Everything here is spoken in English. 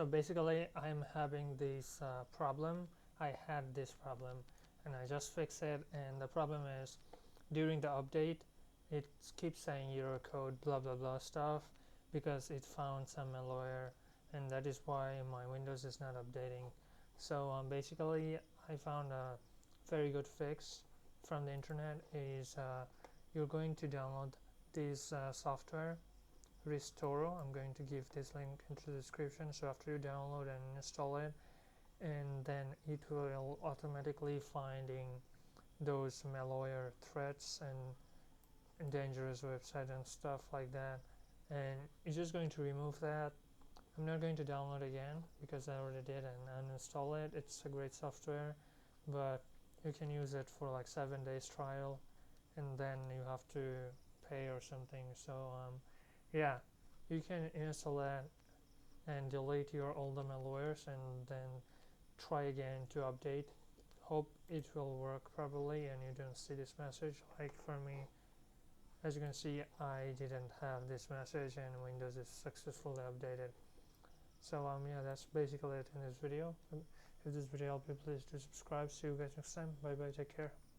So basically I'm having this problem. I had this problem and I just fixed it, and the problem is during the update it keeps saying error code blah blah blah stuff because it found some malware, and that is why my Windows is not updating. So basically I found a very good fix from the internet. Is you're going to download this software Restoro. I'm going to give this link into the description. So after you download and install it, and then it will automatically finding those malware threats and dangerous website and stuff like that, and it's just going to remove that. I'm not going to download again because I already did and uninstall it. It's a great software, but you can use it for like 7 days trial and then you have to pay or something. So yeah, you can install that and delete your older malwares and then try again to update. Hope it will work properly and you don't see this message. Like for me, as you can see, I didn't have this message and Windows is successfully updated. So yeah, that's basically it in this video. If this video helped you, please do subscribe. See you guys next time. Bye bye, take care.